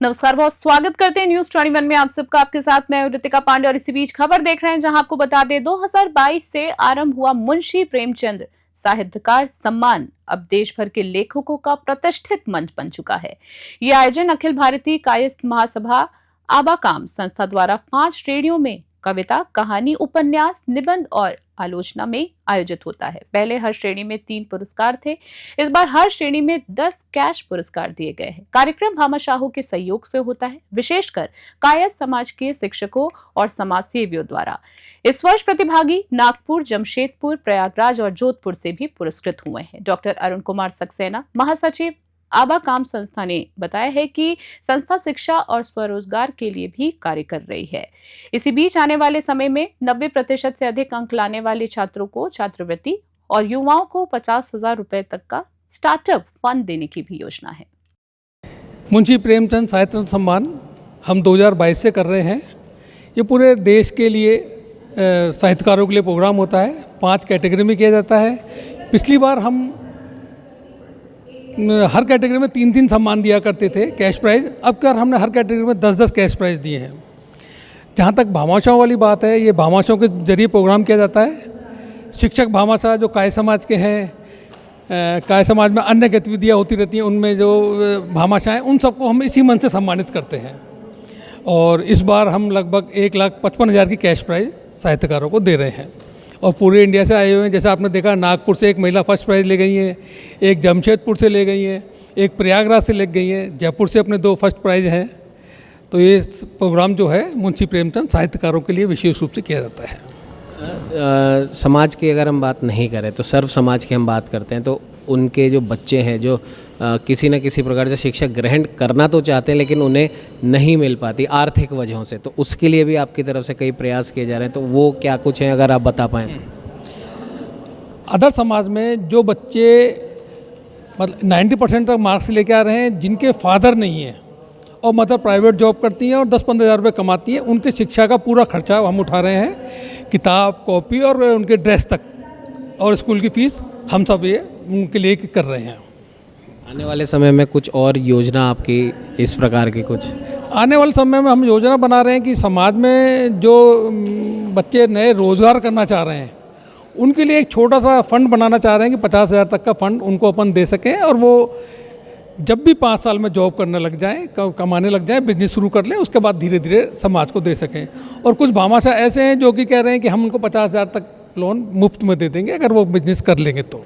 नमस्कार, बहुत स्वागत करते हैं न्यूज 21 में आप सबका। आपके साथ मैं ऋतिका पांडे और इसी बीच खबर देख रहे हैं, जहां आपको बता दें 2022 से आरंभ हुआ मुंशी प्रेमचंद साहित्यकार सम्मान अब देश भर के लेखकों का प्रतिष्ठित मंच बन चुका है। यह आयोजन अखिल भारतीय कायस्थ महासभा आबाकाम संस्था द्वारा 5 श्रेणियों में कविता, कहानी, उपन्यास, निबंध और आलोचना में आयोजित होता है। पहले हर श्रेणी में 3 पुरस्कार थे, इस बार हर श्रेणी में 10 कैश पुरस्कार दिए गए हैं। कार्यक्रम भामाशाहों के सहयोग से होता है, विशेषकर कायस्थ समाज के शिक्षकों और समाज सेवियों द्वारा। इस वर्ष प्रतिभागी नागपुर, जमशेदपुर, प्रयागराज और जोधपुर से भी पुरस्कृत हुए हैं। डॉक्टर अरुण कुमार सक्सेना, महासचिव आबाकाम संस्था, ने बताया है कि संस्था शिक्षा और स्वरोजगार के लिए भी कार्य कर रही है। इसी बीच आने वाले समय में 90% से अधिक अंक लाने वाले छात्रों को छात्रवृत्ति और युवाओं को 50,000 रुपए तक का स्टार्टअप फंड देने की भी योजना है। मुंशी प्रेमचंद साहित्य रत्न सम्मान हम 2022 से कर रहे हैं। ये पूरे देश के लिए साहित्यकारों के लिए प्रोग्राम होता है। 5 कैटेगरी में किया जाता है। पिछली बार हम हर कैटेगरी में 3-3 सम्मान दिया करते थे, कैश प्राइज़। अब क्या हमने हर कैटेगरी में 10-10 कैश प्राइज़ दिए हैं। जहाँ तक भामाशाहों वाली बात है, ये भामाशाहों के जरिए प्रोग्राम किया जाता है। शिक्षक भामाशाह जो काय समाज के हैं, काय समाज में अन्य गतिविधियाँ होती रहती हैं, उनमें जो भामाशाह हैं उन सबको हम इसी मंच से सम्मानित करते हैं। और इस बार हम लगभग 1,55,000 की कैश प्राइज़ साहित्यकारों को दे रहे हैं और पूरे इंडिया से आए हुए हैं। जैसे आपने देखा, नागपुर से एक महिला फर्स्ट प्राइज़ ले गई हैं, एक जमशेदपुर से ले गई हैं, एक प्रयागराज से ले गई हैं, जयपुर से अपने 2 फर्स्ट प्राइज़ हैं। तो ये प्रोग्राम जो है मुंशी प्रेमचंद साहित्यकारों के लिए विशेष रूप से किया जाता है। समाज की अगर हम बात नहीं करें तो सर्व समाज की हम बात करते हैं, तो उनके जो बच्चे हैं जो किसी न किसी प्रकार से शिक्षा ग्रहण करना तो चाहते हैं लेकिन उन्हें नहीं मिल पाती आर्थिक वजहों से, तो उसके लिए भी आपकी तरफ से कई प्रयास किए जा रहे हैं, तो वो क्या कुछ है अगर आप बता पाएँ। अदर समाज में जो बच्चे मतलब 90% तक मार्क्स लेके आ रहे हैं, जिनके फादर नहीं हैं और मदर प्राइवेट जॉब करती हैं और 10-15 हज़ार रुपये कमाती हैं, उनके शिक्षा का पूरा खर्चा हम उठा रहे हैं। किताब, कॉपी और उनके ड्रेस तक और स्कूल की फ़ीस हम सब ये उनके लिए कर रहे हैं। आने वाले समय में कुछ और योजना आपकी इस प्रकार की कुछ? आने वाले समय में हम योजना बना रहे हैं कि समाज में जो बच्चे नए रोज़गार करना चाह रहे हैं, उनके लिए एक छोटा सा फंड बनाना चाह रहे हैं कि 50,000 तक का फंड उनको अपन दे सकें और वो जब भी 5 साल में जॉब करने लग जाएं, कमाने लग जाएं, बिजनेस शुरू कर लें, उसके बाद धीरे धीरे समाज को दे सकें। और कुछ भामाशाह ऐसे हैं जो कि कह रहे हैं कि हम उनको 50,000 तक लोन मुफ्त में दे देंगे अगर वो बिजनेस कर लेंगे तो।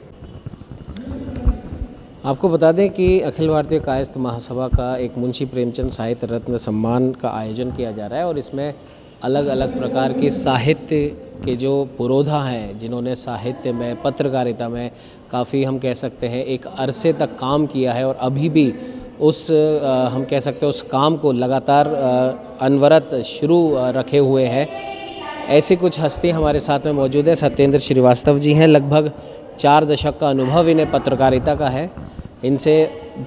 आपको बता दें कि अखिल भारतीय कायस्थ महासभा का एक मुंशी प्रेमचंद साहित्य रत्न सम्मान का आयोजन किया जा रहा है और इसमें अलग अलग प्रकार की साहित्य के जो पुरोधा हैं, जिन्होंने साहित्य में, पत्रकारिता में काफ़ी हम कह सकते हैं एक अरसे तक काम किया है और अभी भी उस हम कह सकते हैं उस काम को लगातार अनवरत शुरू रखे हुए हैं, ऐसी कुछ हस्ती हमारे साथ में मौजूद है। सत्येंद्र श्रीवास्तव जी हैं, लगभग 4 दशक का अनुभव इन्हें पत्रकारिता का है। इनसे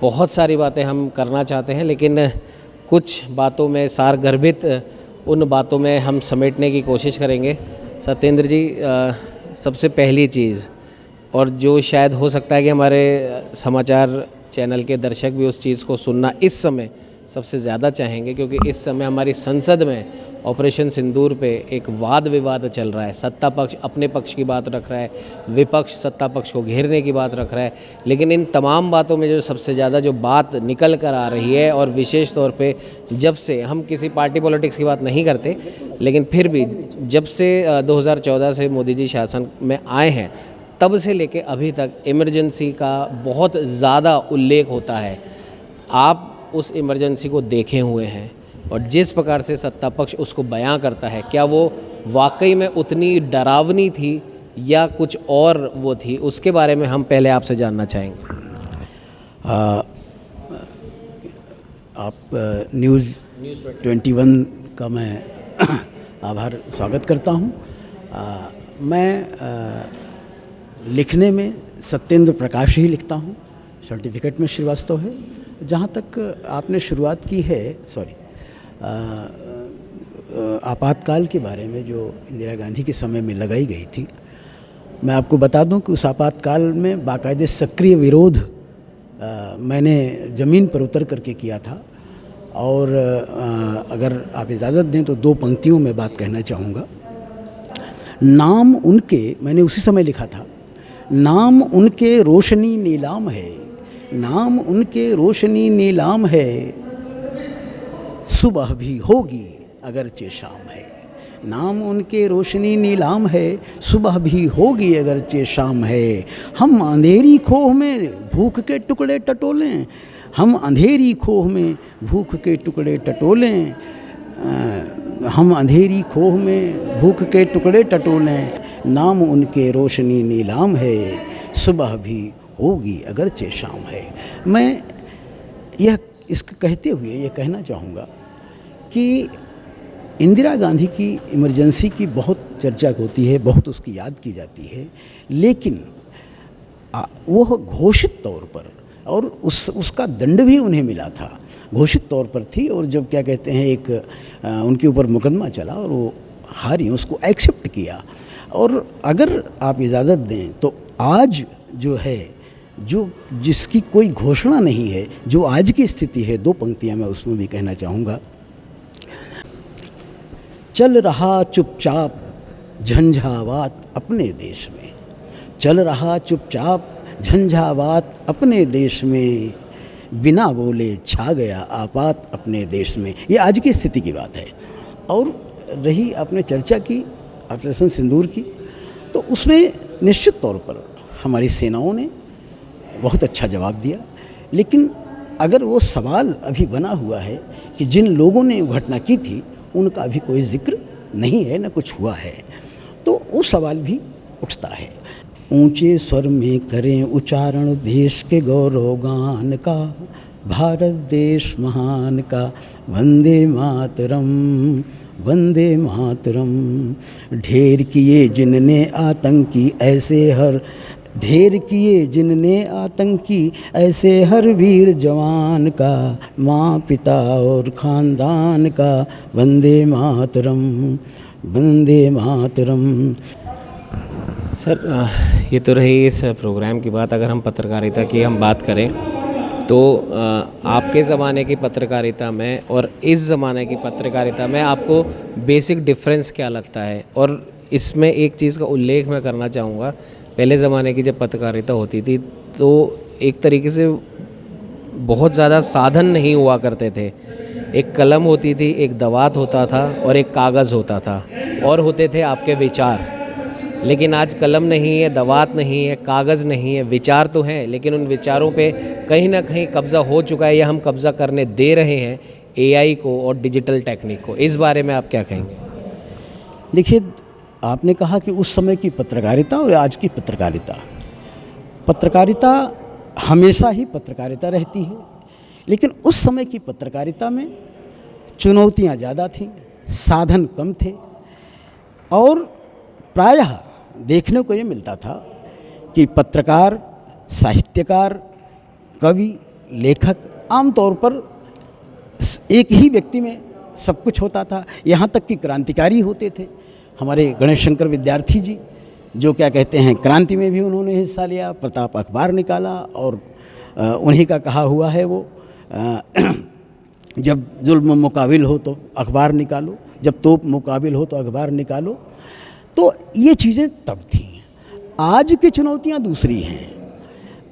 बहुत सारी बातें हम करना चाहते हैं, लेकिन कुछ बातों में सारगर्भित उन बातों में हम समेटने की कोशिश करेंगे। सत्येंद्र जी, सबसे पहली चीज़, और जो शायद हो सकता है कि हमारे समाचार चैनल के दर्शक भी उस चीज़ को सुनना इस समय सबसे ज़्यादा चाहेंगे, क्योंकि इस समय हमारी संसद में ऑपरेशन सिंदूर पे एक वाद विवाद चल रहा है। सत्ता पक्ष अपने पक्ष की बात रख रहा है, विपक्ष सत्ता पक्ष को घेरने की बात रख रहा है, लेकिन इन तमाम बातों में जो सबसे ज़्यादा जो बात निकल कर आ रही है, और विशेष तौर पे जब से हम किसी पार्टी पॉलिटिक्स की बात नहीं करते, लेकिन फिर भी जब से 2014 से मोदी जी शासन में आए हैं, तब से लेके अभी तक इमरजेंसी का बहुत ज़्यादा उल्लेख होता है। आप उस इमरजेंसी को देखे हुए हैं और जिस प्रकार से सत्ता पक्ष उसको बयां करता है, क्या वो वाकई में उतनी डरावनी थी या कुछ और वो थी, उसके बारे में हम पहले आपसे जानना चाहेंगे। आप न्यूज़ 21 का मैं आभार स्वागत करता हूँ। मैं लिखने में सत्येंद्र प्रकाश ही लिखता हूँ, सर्टिफिकेट में श्रीवास्तव है। जहाँ तक आपने शुरुआत की है, आपातकाल के बारे में जो इंदिरा गांधी के समय में लगाई गई थी, मैं आपको बता दूं कि उस आपातकाल में बाकायदे सक्रिय विरोध मैंने ज़मीन पर उतर करके किया था और अगर आप इजाज़त दें तो 2 पंक्तियों में बात कहना चाहूँगा। नाम उनके, मैंने उसी समय लिखा था, नाम उनके रोशनी नीलाम है, नाम उनके रोशनी नीलाम है, सुबह भी होगी अगरचे शाम है। नाम उनके रोशनी नीलाम है, सुबह भी होगी अगरचे शाम है। हम अंधेरी खोह में भूख के टुकड़े टटोलें, हम अंधेरी खोह में भूख के टुकड़े टटोलें, हम अंधेरी खोह में भूख के टुकड़े टटोलें। नाम उनके रोशनी नीलाम है, सुबह भी होगी अगरचे शाम है। मैं यह इसको कहते हुए ये कहना चाहूँगा कि इंदिरा गांधी की इमरजेंसी की बहुत चर्चा होती है, बहुत उसकी याद की जाती है, लेकिन वो घोषित तौर पर, और उसका दंड भी उन्हें मिला था, घोषित तौर पर थी। और जब क्या कहते हैं एक उनके ऊपर मुकदमा चला और वो हारी, उसको एक्सेप्ट किया। और अगर आप इजाज़त दें तो आज जो है, जो जिसकी कोई घोषणा नहीं है, जो आज की स्थिति है, 2 पंक्तियां मैं उसमें भी कहना चाहूँगा। चल रहा चुपचाप झंझावात अपने देश में, चल रहा चुपचाप झंझावात अपने देश में, बिना बोले छा गया आपात अपने देश में। ये आज की स्थिति की बात है। और रही आपने चर्चा की ऑपरेशन सिंदूर की, तो उसमें निश्चित तौर पर हमारी सेनाओं ने बहुत अच्छा जवाब दिया। लेकिन अगर वो सवाल अभी बना हुआ है कि जिन लोगों ने घटना की थी उनका अभी कोई जिक्र नहीं है, न कुछ हुआ है, तो वो सवाल भी उठता है। ऊंचे स्वर में करें उच्चारण देश के गौरव गान का, भारत देश महान का, वंदे मातरम वंदे मातरम। ढेर किए जिनने आतंकी ऐसे हर, ढेर किए जिनने आतंकी ऐसे हर वीर जवान का, माँ पिता और ख़ानदान का, वंदे मातरम वंदे मातरम। सर, ये तो रही इस प्रोग्राम की बात। अगर हम पत्रकारिता की बात करें तो आपके ज़माने की पत्रकारिता में और इस ज़माने की पत्रकारिता में आपको बेसिक डिफरेंस क्या लगता है? और इसमें एक चीज़ का उल्लेख मैं करना चाहूँगा। पहले ज़माने की जब पत्रकारिता होती थी तो एक तरीके से बहुत ज़्यादा साधन नहीं हुआ करते थे। एक कलम होती थी, एक दवात होता था और एक कागज़ होता था, और होते थे आपके विचार। लेकिन आज कलम नहीं है, दवात नहीं है, कागज़ नहीं है, विचार तो हैं, लेकिन उन विचारों पे कहीं ना कहीं कब्ज़ा हो चुका है या हम कब्ज़ा करने दे रहे हैं एआई को और डिजिटल टेक्निक को। इस बारे में आप क्या कहेंगे? देखिए, आपने कहा कि उस समय की पत्रकारिता और आज की पत्रकारिता, पत्रकारिता हमेशा ही पत्रकारिता रहती है, लेकिन उस समय की पत्रकारिता में चुनौतियाँ ज़्यादा थीं, साधन कम थे, और प्रायः देखने को ये मिलता था कि पत्रकार, साहित्यकार, कवि, लेखक आमतौर पर एक ही व्यक्ति में सब कुछ होता था। यहाँ तक कि क्रांतिकारी होते थे। हमारे गणेश शंकर विद्यार्थी जी, जो क्या कहते हैं क्रांति में भी उन्होंने हिस्सा लिया, प्रताप अखबार निकाला, और उन्हीं का कहा हुआ है वो जब जुल्म मुकाबिल हो तो अखबार निकालो, जब तोप मुकाबिल हो तो अखबार निकालो। तो ये चीज़ें तब थीं। आज की चुनौतियाँ दूसरी हैं।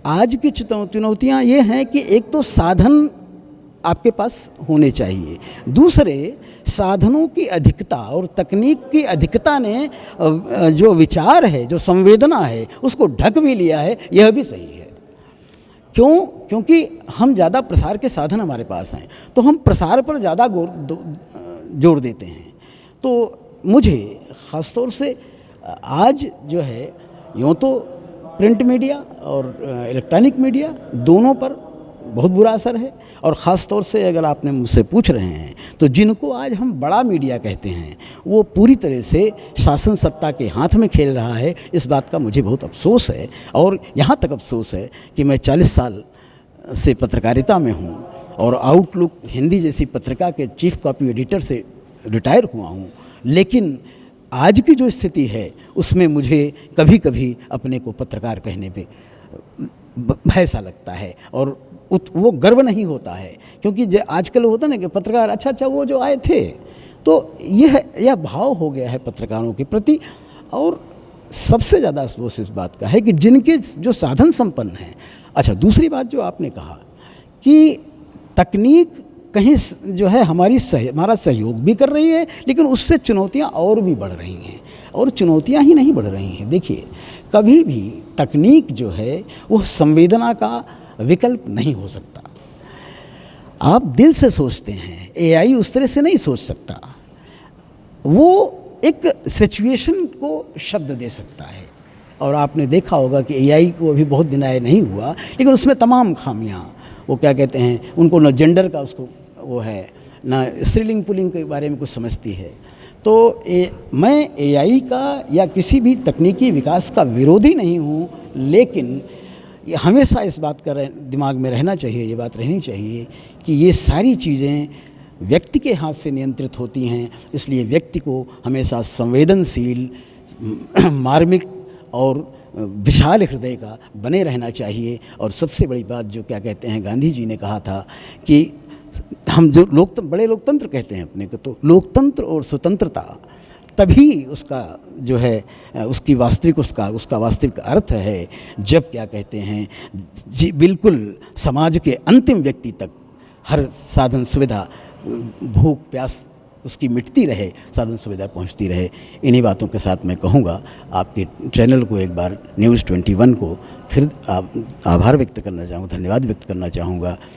आज की चुनौतियाँ ये हैं कि एक तो साधन आपके पास होने चाहिए, दूसरे साधनों की अधिकता और तकनीक की अधिकता ने जो विचार है, जो संवेदना है, उसको ढक भी लिया है। यह भी सही है। क्यों? क्योंकि हम ज़्यादा प्रसार के साधन हमारे पास हैं, तो हम प्रसार पर ज़्यादा जोर देते हैं। तो मुझे ख़ास तौर से आज जो है, यूँ तो प्रिंट मीडिया और इलेक्ट्रॉनिक मीडिया दोनों पर बहुत बुरा असर है, और ख़ास तौर से अगर आपने मुझसे पूछ रहे हैं तो जिनको आज हम बड़ा मीडिया कहते हैं वो पूरी तरह से शासन सत्ता के हाथ में खेल रहा है। इस बात का मुझे बहुत अफसोस है, और यहाँ तक अफसोस है कि मैं 40 साल से पत्रकारिता में हूँ और आउटलुक हिंदी जैसी पत्रिका के चीफ कॉपी एडिटर से रिटायर हुआ हूँ, लेकिन आज की जो स्थिति है उसमें मुझे कभी कभी अपने को पत्रकार कहने पे भय सा लगता है, और वो गर्व नहीं होता है, क्योंकि आजकल होता ना कि पत्रकार अच्छा वो जो आए थे, तो यह भाव हो गया है पत्रकारों के प्रति। और सबसे ज़्यादा अफसोस इस बात का है कि जिनके जो साधन संपन्न हैं। अच्छा, दूसरी बात जो आपने कहा कि तकनीक कहीं जो है हमारा सहयोग भी कर रही है, लेकिन उससे चुनौतियां और भी बढ़ रही हैं। और चुनौतियां ही नहीं बढ़ रही हैं, देखिए कभी भी तकनीक जो है वो संवेदना का विकल्प नहीं हो सकता। आप दिल से सोचते हैं, एआई उस तरह से नहीं सोच सकता। वो एक सिचुएशन को शब्द दे सकता है, और आपने देखा होगा कि एआई को अभी बहुत दिन आए नहीं हुआ, लेकिन उसमें तमाम खामियां, वो क्या कहते हैं, उनको न जेंडर का उसको वो है, न स्त्रीलिंग पुल्लिंग के बारे में कुछ समझती है। तो मैं एआई का या किसी भी तकनीकी विकास का विरोधी नहीं हूँ, लेकिन ये हमेशा इस बात का दिमाग में रहना चाहिए, ये बात रहनी चाहिए कि ये सारी चीज़ें व्यक्ति के हाथ से नियंत्रित होती हैं। इसलिए व्यक्ति को हमेशा संवेदनशील, मार्मिक और विशाल हृदय का बने रहना चाहिए। और सबसे बड़ी बात जो क्या कहते हैं, गांधी जी ने कहा था कि हम जो बड़े लोकतंत्र कहते हैं अपने को, तो लोकतंत्र और स्वतंत्रता तभी उसका जो है उसकी वास्तविक उसका वास्तविक अर्थ है, जब क्या कहते हैं जी बिल्कुल समाज के अंतिम व्यक्ति तक हर साधन सुविधा, भूख प्यास उसकी मिटती रहे, साधन सुविधा पहुंचती रहे। इन्हीं बातों के साथ मैं कहूँगा आपके चैनल को एक बार न्यूज़ 21 को फिर आभार व्यक्त करना चाहूँ, धन्यवाद व्यक्त करना चाहूँगा।